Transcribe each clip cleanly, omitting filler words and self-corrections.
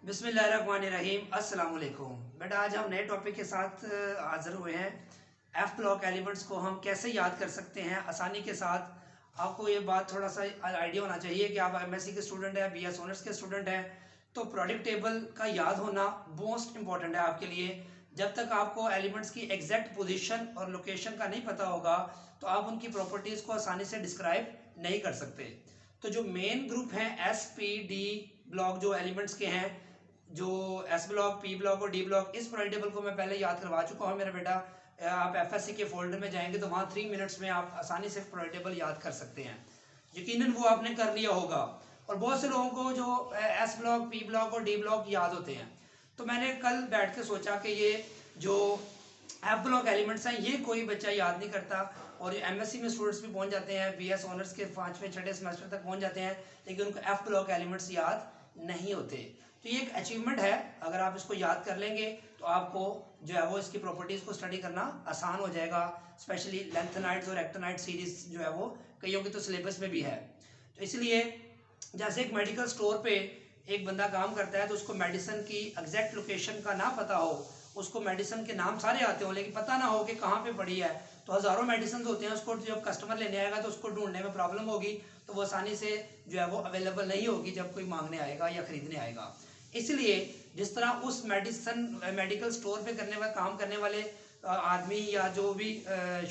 बिस्मिल्लाहिर्रहमानिर्रहीम अस्सलाम वालेकुम। बेटा आज हम नए टॉपिक के साथ हाजिर हुए हैं। एफ ब्लॉक एलिमेंट्स को हम कैसे याद कर सकते हैं आसानी के साथ। आपको ये बात थोड़ा सा आइडिया होना चाहिए कि आप एमएससी के स्टूडेंट हैं, बीएस ऑनर्स के स्टूडेंट हैं, तो प्रोडक्ट टेबल का याद होना मोस्ट इंपॉर्टेंट है आपके लिए। जब तक आपको एलिमेंट्स की एग्जैक्ट पोजीशन और लोकेशन का नहीं पता होगा तो आप उनकी प्रॉपर्टीज़ को आसानी से डिस्क्राइब नहीं कर सकते। तो जो मेन ग्रुप हैं एस पी डी ब्लॉक जो एलिमेंट्स के हैं, जो एस ब्लॉक, पी ब्लॉक और डी ब्लॉक, इस प्रोडक्ट टेबल को मैं पहले याद करवा चुका हूँ मेरा बेटा। आप एफएससी के फोल्डर में जाएंगे तो वहाँ 3 मिनट्स में आप आसानी से प्रोडक्ट टेबल याद कर सकते हैं। यकीनन वो आपने कर लिया होगा। और बहुत से लोगों को जो एस ब्लॉक, पी ब्लॉक और डी ब्लॉक याद होते हैं। तो मैंने कल बैठ के सोचा कि ये जो एफ ब्लॉक एलिमेंट्स हैं ये कोई बच्चा याद नहीं करता, और एमएससी में स्टूडेंट्स भी पहुंच जाते हैं, बीएस ऑनर्स के 5वें 6ठे सेमेस्टर तक पहुंच जाते हैं, लेकिन उनको एफ ब्लॉक एलिमेंट्स याद नहीं होते। तो ये एक अचीवमेंट है। अगर आप इसको याद कर लेंगे तो आपको जो है वो इसकी प्रॉपर्टीज को स्टडी करना आसान हो जाएगा। स्पेशली लेंथेनाइड्स और एक्टिनाइड सीरीज जो है वो कईयों की तो सिलेबस में भी है। तो इसलिए जैसे एक मेडिकल स्टोर पे एक बंदा काम करता है तो उसको मेडिसिन की एग्जैक्ट लोकेशन का ना पता हो, उसको मेडिसिन के नाम सारे आते हो लेकिन पता ना हो कि कहाँ पे पड़ी है, तो हज़ारों मेडिसिन होते हैं, उसको जब कस्टमर लेने आएगा तो उसको ढूंढने में प्रॉब्लम होगी, तो वो आसानी से जो है वो अवेलेबल नहीं होगी जब कोई मांगने आएगा या खरीदने आएगा। इसलिए जिस तरह उस मेडिकल स्टोर पे काम करने वाले आदमी या जो भी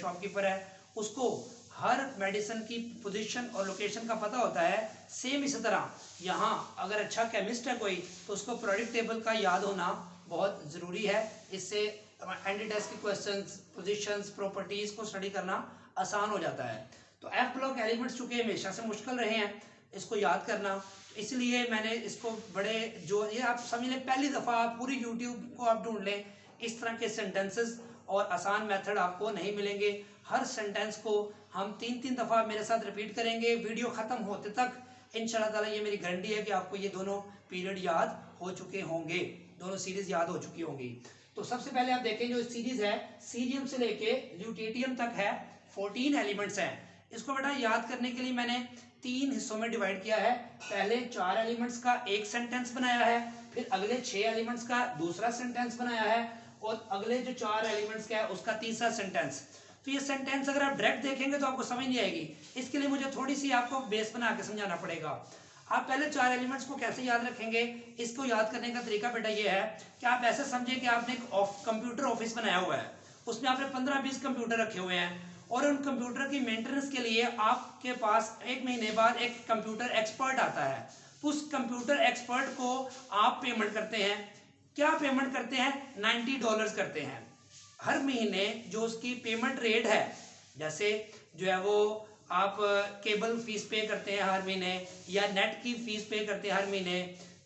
शॉपकीपर है उसको हर मेडिसिन की पोजीशन और लोकेशन का पता होता है, सेम इसी तरह यहाँ अगर अच्छा केमिस्ट है कोई तो उसको प्रोडक्ट टेबल का याद होना बहुत ज़रूरी है। इससे एंटी टेस्ट के क्वेश्चंस, पोजीशंस, प्रॉपर्टीज को स्टडी करना आसान हो जाता है। तो एफ ब्लॉक एलिमेंट्स चूंकि हमेशा से मुश्किल रहे हैं इसको याद करना, इसलिए मैंने इसको बड़े जो ये आप समझ लें पहली दफ़ा आप पूरी यूट्यूब को आप ढूंढ लें, इस तरह के सेंटेंसेस और आसान मेथड आपको नहीं मिलेंगे। हर सेंटेंस को हम 3-3 दफ़ा मेरे साथ रिपीट करेंगे वीडियो ख़त्म होते तक। इंशाल्लाह ताला ये मेरी गारंटी है कि आपको ये दोनों पीरियड याद हो चुके होंगे, दोनों सीरीज याद हो चुकी होंगी। तो सबसे पहले आप देखें जो सीरीज है सीरियम से लेके ल्यूटेटियम तक है, 14 एलिमेंट्स हैं। इसको बेटा याद करने के लिए मैंने 3 हिस्सों में डिवाइड किया है। पहले 4 एलिमेंट्स का एक सेंटेंस बनाया है, फिर अगले 6 एलिमेंट्स का दूसरा सेंटेंस बनाया है, और अगले जो 4 एलिमेंट्स का है उसका तीसरा सेंटेंस। तो ये सेंटेंस अगर आप डायरेक्ट देखेंगे तो आपको समझ नहीं आएगी, इसके लिए मुझे थोड़ी सी आपको बेस बना के समझाना पड़ेगा। आप पहले 4 एलिमेंट्स को कैसे याद रखेंगे, इसको याद करने का तरीका बेटा ये है कि आप ऐसे समझिए कि आपने एक कंप्यूटर ऑफिस बनाया हुआ है, उसमें आपने 15-20 कंप्यूटर रखे हुए हैं, और उन कंप्यूटर की मेंटेनेंस के लिए आपके पास 1 महीने बाद एक कंप्यूटर एक्सपर्ट आता है। तो उस कंप्यूटर एक्सपर्ट को आप पेमेंट करते हैं। क्या पेमेंट करते हैं? $90 करते हैं हर महीने। जो उसकी पेमेंट रेट है, जैसे जो है वो आप केबल फीस पे करते हैं हर महीने, या नेट की फीस पे करते हैं हर महीने,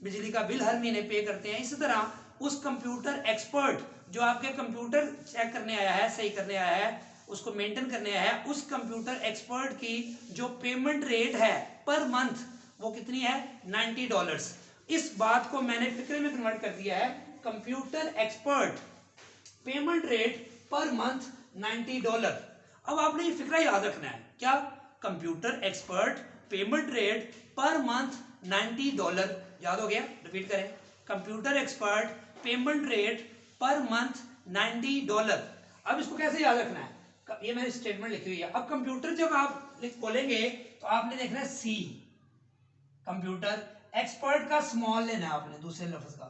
बिजली का बिल हर महीने पे करते हैं, इसी तरह उस कंप्यूटर एक्सपर्ट जो आपके कंप्यूटर चेक करने आया है, सही करने आया है, उसको मेंटेन करने आया है, उस कंप्यूटर एक्सपर्ट की जो पेमेंट रेट है पर मंथ वो कितनी है? $90। इस बात को मैंने फिक्रे में कन्वर्ट कर दिया है। Computer expert payment rate per month $90। अब आपने ये फिक्रा याद रखना है, क्या? Computer expert payment rate per month $90। याद हो गया? रिपीट करें, computer expert payment rate per month $90। अब इसको कैसे याद रखना है? ये मैंने स्टेटमेंट लिखी हुई है। अब कंप्यूटर जब आप खोलेंगे तो आपने देखना है सी, कंप्यूटर एक्सपर्ट का स्मॉल लेना है आपने, दूसरे लफ्ज का,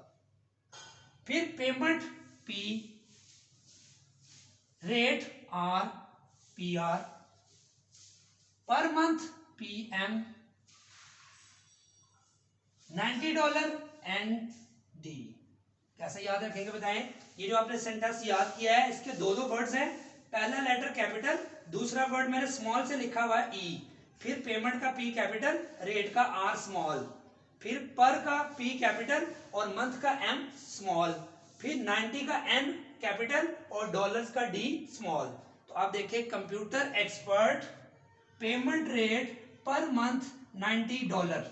फिर payment P, rate R, P R, per month P M, $90 N D. कैसे याद रखेंगे बताएं? ये जो आपने सेंटेंस याद किया है इसके दो वर्ड्स हैं, पहला लेटर कैपिटल, दूसरा वर्ड मैंने स्मॉल से लिखा हुआ है ई, फिर पेमेंट का पी कैपिटल, रेट का आर स्मॉल, फिर पर का पी कैपिटल और मंथ का एम स्मॉल, फिर 90 का एन कैपिटल और डॉलर्स का डी स्मॉल। तो आप देखिए computer expert payment rate per month $90,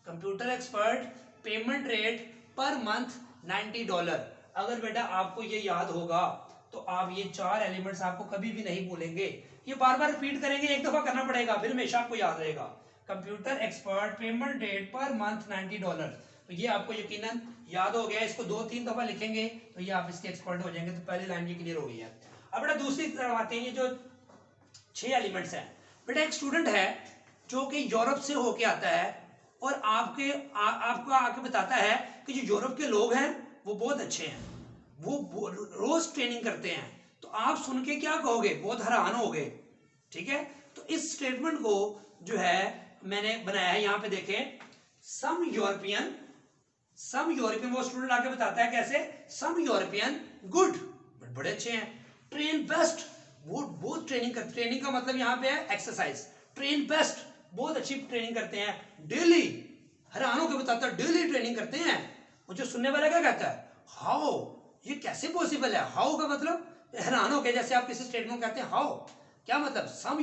computer expert payment rate per month $90। अगर बेटा आपको ये याद होगा तो आप ये 4 एलिमेंट्स आपको कभी भी नहीं भूलेंगे। ये बार बार रिपीट करेंगे, एक दफा करना पड़ेगा, फिर हमेशा आपको याद रहेगा। Computer expert payment rate per month $90। तो ये आपको यकीनन याद हो गया, इसको 2-3 दफा लिखेंगे तो ये आप इसके एक्सपर्ट हो जाएंगे। तो पहली लाइन ये क्लियर हो गई है। अब बेटा दूसरी तरफ आते हैं, ये जो 6 एलिमेंट्स हैं। बेटा एक स्टूडेंट है जो कि यूरोप से होके आता है और आपको आके बताता है कि जो यूरोप के लोग हैं वो बहुत अच्छे हैं, वो रोज ट्रेनिंग करते हैं। तो आप सुन के क्या कहोगे, बहुत हैरान होगे, ठीक है। तो इस स्टेटमेंट को जो है मैंने बनाया है, यहाँ पे देखें, सम यूरोपियन वो स्टूडेंट आके बताता है कैसे, सम यूरोपियन गुड, बड़े अच्छे हैं, ट्रेन बेस्ट, वो बहुत ट्रेनिंग करते, ट्रेनिंग का मतलब यहाँ पे है एक्सरसाइज, ट्रेन बेस्ट, बहुत अच्छी ट्रेनिंग करते हैं, डेली, हैरान होकर बताता है डेली ट्रेनिंग करते हैं। और जो सुनने वाला क्या कहता है, हाउ, ये कैसे पॉसिबल है। हाउ का मतलब हैरान होकर, जैसे आप किसी स्टेटमेंट कहते हैं हाउ, क्या मतलब, सम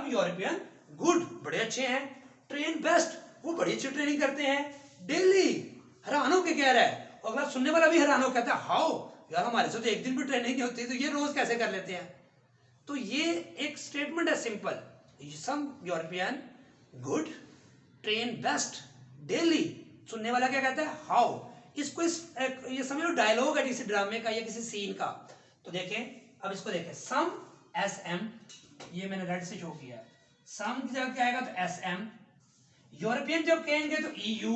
यूरोपियन गुड, बड़े अच्छे हैं, ट्रेन बेस्ट, वो बड़ी अच्छी ट्रेनिंग करते हैं, डेली, हैरान होकर कह रहा है। और अगला सुनने वाला भी हैरान होकर कहता है हाउ, यार हमारे से तो एक दिन भी ट्रेनिंग नहीं होती, तो ये रोज कैसे कर लेते हैं। तो ये एक स्टेटमेंट है simple, some European good, train best, daily, सुनने वाला क्या कहता है हाउ। इसको ये समझ लो डायलॉग है किसी ड्रामे का या किसी सीन का। तो देखें, अब इसको देखें, सम SM, ये मैंने रेड से शो किया, सम की जगह क्या आएगा तो SM, यूरोपियन जब कहेंगे तो EU,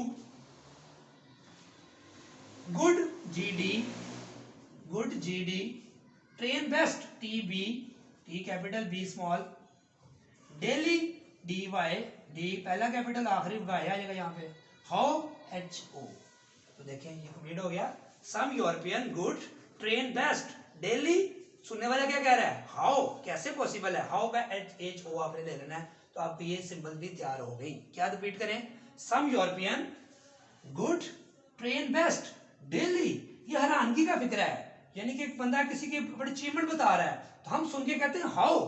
good GD, train best TB, T capital B small, daily DY, D पहला कैपिटल आखिरी आ जाएगा यहाँ पे, हाउ HO। तो देखें ये कंप्लीट हो गया, some European good, train best, daily, सुनने वाला क्या कह रहा है हाउ, कैसे पॉसिबल है, हाउ का HO आपने ले लेना है। तो आपकी ये सिंबल भी तैयार हो गई। क्या रिपीट करें, some European good, train best, daily, ये हैरानगी का फिक्र है, यानी कि एक बंदा किसी की बड़ी अचीवमेंट बता रहा है, तो हम सुन के कहते हैं हाउ,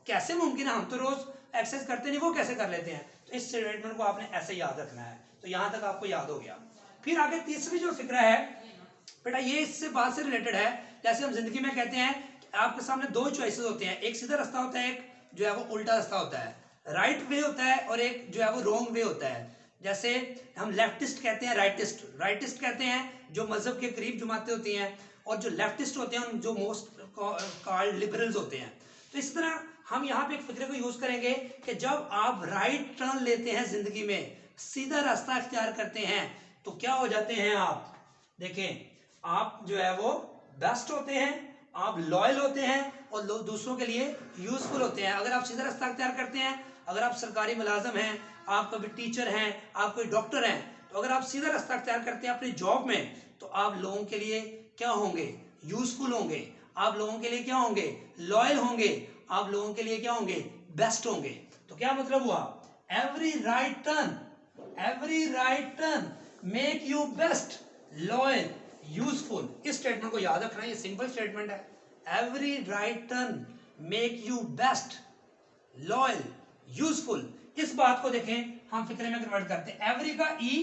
कैसे मुमकिन है, हम तो रोज एक्सरसाइज करते नहीं, वो कैसे कर लेते हैं। तो इस स्टेटमेंट को आपने ऐसे याद रखना है। तो यहां तक आपको याद हो गया। फिर आगे तीसरी जो फिक्र है बेटा, ये इससे बात से रिलेटेड है। जैसे हम जिंदगी में कहते हैं आपके सामने 2 चॉइसेस होते हैं, एक सीधा रास्ता होता है, एक जो है वो उल्टा रास्ता होता है, राइट वे होता है, और एक जो है वो रॉन्ग वे होता है। जैसे हम लेफ्टिस्ट कहते हैं, राइटिस्ट कहते हैं जो मजहब के करीब जमातें होती हैं, और जो लेफ्टिस्ट होते हैं जो मोस्ट कॉल्ड लिबरल्स होते हैं। तो इस तरह हम यहाँ पे एक फिक्रे को यूज करेंगे कि जब आप राइट टर्न लेते हैं जिंदगी में, सीधा रास्ता इख्तियार करते हैं, तो क्या हो जाते हैं आप, देखें, आप जो है वो बेस्ट होते हैं, आप लॉयल होते हैं, और दूसरों के लिए यूजफुल होते हैं। अगर आप सीधा रास्ता इख्तियार करते हैं, अगर आप सरकारी मुलाजिम हैं, आप कभी टीचर हैं, आप कोई डॉक्टर हैं, तो अगर आप सीधा रास्ता इख्तियार करते हैं अपनी जॉब में, तो आप लोगों के लिए क्या होंगे, यूजफुल होंगे, आप लोगों के लिए क्या होंगे, लॉयल होंगे, आप लोगों के लिए क्या होंगे, बेस्ट होंगे। तो क्या मतलब हुआ, every right turn make you best, loyal, useful. इस स्टेटमेंट को याद रखना, ये सिंपल स्टेटमेंट है, every right turn make you best, loyal, useful. इस बात को देखें, हम फिक्रे में कन्वर्ट करते हैं, एवरी का E,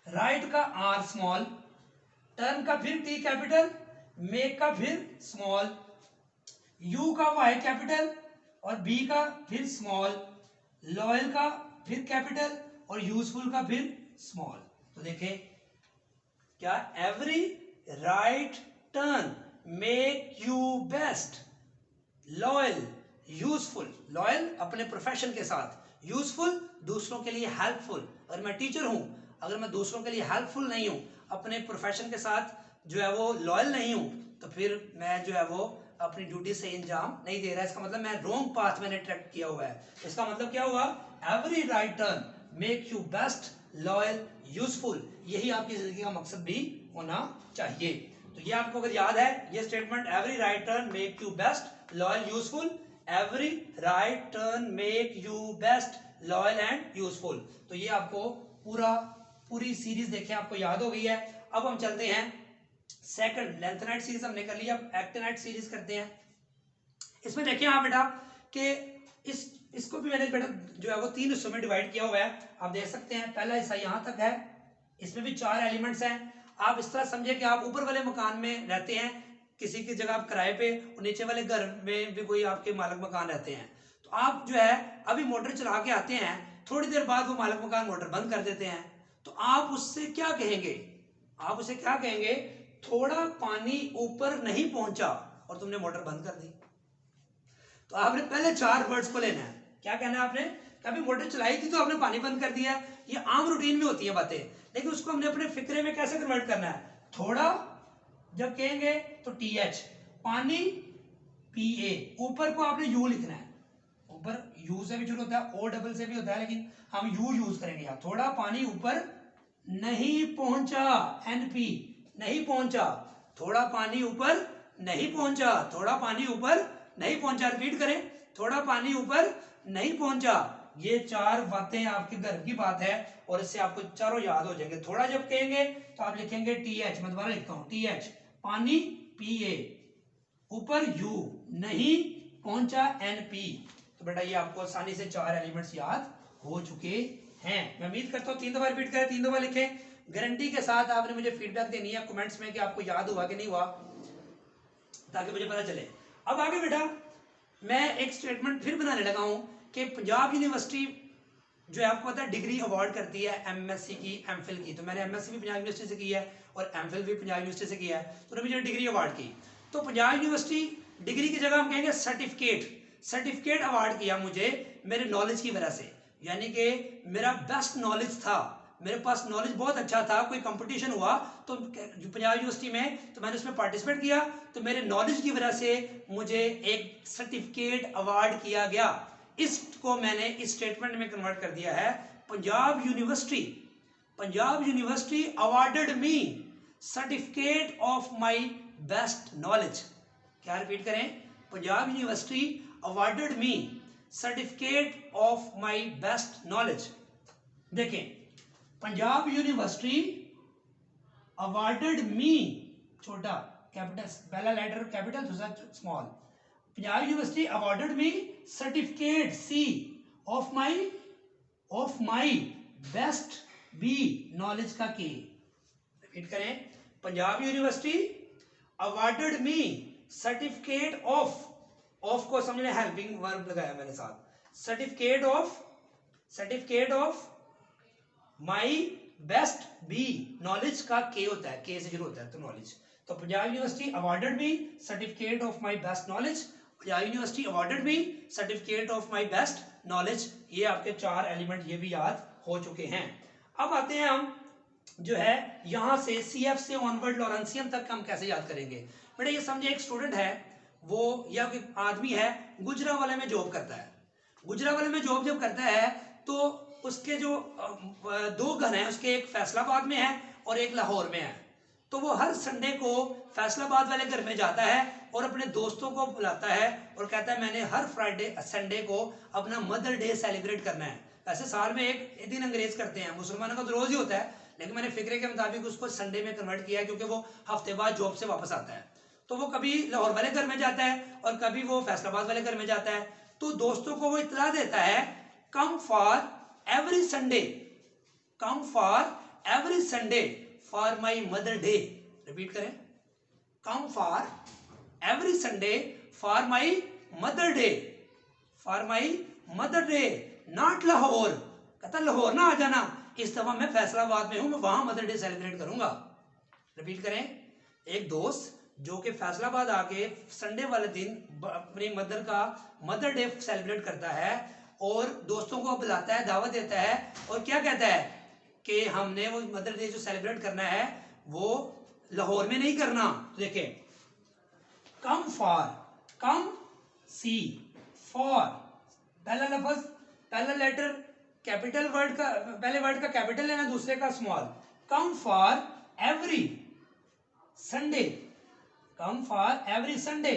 राइट का R स्मॉल, टर्न का फिर T कैपिटल, मेक का फिर स्मॉल, U का Y कैपिटल और B का फिर स्मॉल, लॉयल का फिर कैपिटल और यूजफुल का फिर स्मॉल। तो देखें क्या, every right turn make you best, loyal, useful, loyal अपने प्रोफेशन के साथ, यूजफुल दूसरों के लिए हेल्पफुल। अगर मैं टीचर हूं, अगर मैं दूसरों के लिए हेल्पफुल नहीं हूं, अपने प्रोफेशन के साथ जो है वो लॉयल नहीं हूं, तो फिर मैं जो है वो अपनी ड्यूटी से इंजाम नहीं दे रहा। इसका मतलब मैं रॉन्ग पाथ मैंने ट्रैक किया हुआ है। इसका मतलब क्या हुआ, every right turn make you best, loyal, useful. यही आपकी जिंदगी का मकसद भी होना चाहिए। तो ये आपको अगर याद है ये statement, every right turn make you best, loyal, useful, every right turn make you best, loyal and useful. तो ये आपको पूरी सीरीज देखें आपको याद हो गई है। अब हम चलते हैं सेकंड, लेंथेनाइट सीरीज हमने कर लिया, अब एक्टिनाइट सीरीज करते हैं। इसमें देखिए आप बेटा कि इसको भी मैंने बेटा जो है वो 3 हिस्सों में डिवाइड किया हुआ है, आप देख सकते हैं। पहला हिस्सा यहाँ तक है, इसमें भी 4 एलिमेंट्स हैं। आप इस तरह समझे कि आप ऊपर वाले मकान में रहते हैं, किसी की जगह आप किराए पे, और नीचे वाले घर में भी कोई आपके मालिक मकान रहते हैं। तो आप जो है अभी मोटर चला के आते हैं, थोड़ी देर बाद वो मालिक मकान मोटर बंद कर देते हैं, तो आप उससे क्या कहेंगे? आप उसे क्या कहेंगे? थोड़ा पानी ऊपर नहीं पहुंचा और तुमने मोटर बंद कर दी। तो आपने पहले 4 वर्ड्स को लेना है। क्या कहना है आपने? कभी मोटर चलाई थी तो आपने पानी बंद कर दिया। ये आम रूटीन में होती है बातें, लेकिन उसको हमने अपने फिक्रे में कैसे कन्वर्ट करना है? थोड़ा जब कहेंगे तो TH, पानी PA, ऊपर को आपने U लिखना है। ऊपर U से भी शुरू होता है, O डबल से भी होता है, लेकिन हम U यूज करेंगे यहाँ। थोड़ा पानी ऊपर नहीं पहुंचा, NP, नहीं पहुंचा। थोड़ा पानी ऊपर नहीं पहुंचा, थोड़ा पानी ऊपर नहीं पहुंचा। रिपीट करें, थोड़ा पानी ऊपर नहीं पहुंचा। ये 4 बातें आपके घर की बात है और इससे आपको चारों याद हो जाएंगे। थोड़ा जब कहेंगे तो आप लिखेंगे TH, मैं दोबारा लिखता हूं TH, पानी PA, ऊपर U, नहीं पहुंचा NP। तो बेटा ये आपको आसानी से 4 एलिमेंट्स याद हो चुके हैं। मैं उम्मीद करता हूँ 3 दफा रिपीट करें, 3 दफा लिखें। गारंटी के साथ आपने मुझे फीडबैक देनी है कमेंट्स में कि आपको याद हुआ कि नहीं हुआ, ताकि मुझे पता चले। अब आगे बेटा मैं एक स्टेटमेंट फिर बनाने लगा हूं कि पंजाब यूनिवर्सिटी जो है आपको पता है डिग्री अवार्ड करती है MSc की, MPhil की। तो मैंने MSc भी पंजाब यूनिवर्सिटी से की है और MPhil भी पंजाब यूनिवर्सिटी से किया है, तो मुझे डिग्री अवार्ड की। तो पंजाब यूनिवर्सिटी डिग्री की जगह हम कहेंगे सर्टिफिकेट अवार्ड किया मुझे मेरे नॉलेज की वजह से, यानी कि मेरा बेस्ट नॉलेज था, मेरे पास नॉलेज बहुत अच्छा था। कोई कंपटीशन हुआ तो पंजाब यूनिवर्सिटी में, तो मैंने उसमें पार्टिसिपेट किया, तो मेरे नॉलेज की वजह से मुझे एक सर्टिफिकेट अवार्ड किया गया। इसको मैंने इस स्टेटमेंट में कन्वर्ट कर दिया है, Punjab university awarded me certificate of my best knowledge. क्या रिपीट करें? Punjab university awarded me certificate of my best knowledge. देखें, पंजाब यूनिवर्सिटी अवार्डेड मी, छोटा कैपिटल, पहला लेटर कैपिटल, दूसरा small. Punjab university awarded me certificate C of my best B, knowledge का K। Repeat करें, Punjab university awarded me certificate of को समझने helping verb लगाया मैंने साथ, certificate of my best B, knowledge का K होता है, K से शुरू होता है तो नॉलेज। तो Punjab university awarded me certificate of my best knowledge, Punjab university awarded me certificate of my best knowledge. ये आपके 4 एलिमेंट ये भी याद हो चुके हैं। अब आते हैं हम जो है यहां से CF से ऑनवर्ड लॉरेंसियन तक हम कैसे याद करेंगे। बेटा ये समझे एक स्टूडेंट है, वो या कोई आदमी है, गुजरांवाले में जॉब करता है। गुजरांवाले में जॉब जब करता है तो उसके जो 2 घर हैं, उसके एक फैसलाबाद में है और एक लाहौर में है। तो वो हर संडे को फैसलाबाद वाले घर में जाता है और अपने दोस्तों को बुलाता है और कहता है मैंने हर संडे को अपना मदर डे सेलिब्रेट करना है। वैसे साल में एक दिन अंग्रेज करते हैं, मुसलमानों का तो रोज ही होता है, लेकिन मैंने फिक्रे के मुताबिक उसको संडे में कन्वर्ट किया क्योंकि वो हफ्ते बाद जॉब से वापस आता है। तो वो कभी लाहौर वाले घर में जाता है और कभी वो फैसलाबाद वाले घर में जाता है। तो दोस्तों को वो इत्तला देता है, come for every Sunday for my mother day. Repeat करें, come for every Sunday for my mother day, not Lahore. कहता लाहौर ना आ जाना, इस दफा मैं फैसलाबाद में हूं, मैं वहां मदर डे सेलिब्रेट करूंगा। रिपीट करें, एक दोस्त जो कि फैसलाबाद आके संडे वाले दिन अपनी मदर का मदर डे सेलिब्रेट करता है और दोस्तों को बुलाता है, दावत देता है और क्या कहता है कि हमने वो मदर डे जो सेलिब्रेट करना है वो लाहौर में नहीं करना। तो देखें, come for, come C, for, पहला लफ्ज, पहला लेटर कैपिटल वर्ड का, पहले वर्ड का कैपिटल लेना, दूसरे का small. Come for every Sunday, come for every Sunday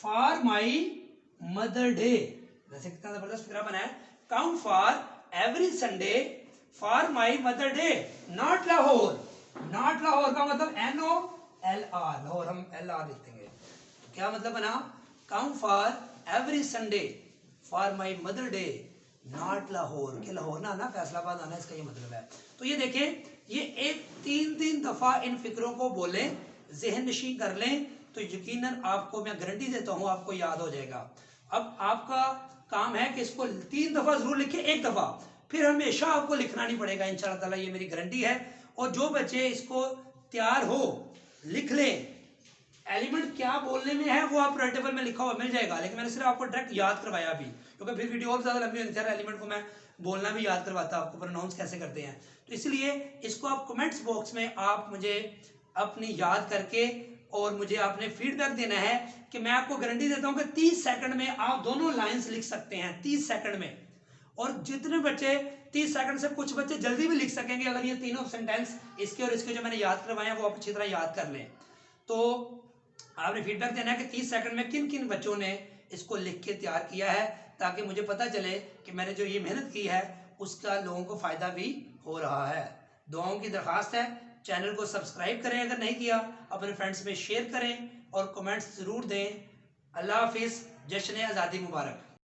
for my mother day. जैसे कितना जबरदस्त फिक्रा बना है, come for every Sunday for my mother day, not Lahore. Not Lahore का मतलब NOLR, लाहौर हम LR लिख देंगे। तो क्या मतलब बना, कम for every Sunday for my mother day, not Lahore, के लाहौर ना आना, फैसलाबाद आना, इसका ये मतलब है। तो ये देखें, ये एक 3 दफा इन फिक्रों को बोलें, ज़हन नशी कर लें, तो यकीनन आपको मैं गारंटी देता हूं आपको याद हो जाएगा। अब आपका काम है कि इसको 3 दफा जरूर लिखें, 1 दफा फिर हमेशा आपको लिखना नहीं पड़ेगा इंशाअल्लाह ताला, ये मेरी गारंटी है। और जो बच्चे इसको तैयार हो लिख लें, एलिमेंट क्या बोलने में है वो आप टेबल में लिखा हुआ मिल जाएगा, लेकिन मैंने सिर्फ आपको डायरेक्ट याद करवाया अभी, क्योंकि फिर वीडियो और ज़्यादा लंबी होनी चाहिए। एलिमेंट को मैं बोलना भी याद करवाता, आपको प्रोनाउंस कैसे करते हैं। तो इसलिए इसको आप कमेंट्स बॉक्स में आप मुझे अपनी याद करके और मुझे आपने फीडबैक देना है कि मैं आपको गारंटी देता हूं कि 30 सेकंड में आप दोनों लाइंस लिख सकते हैं, 30 सेकंड में। और जितने बच्चे 30 सेकंड से, कुछ बच्चे जल्दी भी लिख सकेंगे अगर ये तीनों सेंटेंस इसके और इसके जो मैंने याद करवाए हैं वो आप अच्छी तरह याद कर लें। तो आपने फीडबैक देना है कि 30 सेकंड में किन किन बच्चों ने इसको लिख के तैयार किया है, ताकि मुझे पता चले कि मैंने जो ये मेहनत की है उसका लोगों को फ़ायदा भी हो रहा है। दुआओं की दरख्वास्त है, चैनल को सब्सक्राइब करें अगर नहीं किया, अपने फ्रेंड्स में शेयर करें और कमेंट्स ज़रूर दें। अल्लाह हाफिज़, जश्न आज़ादी मुबारक।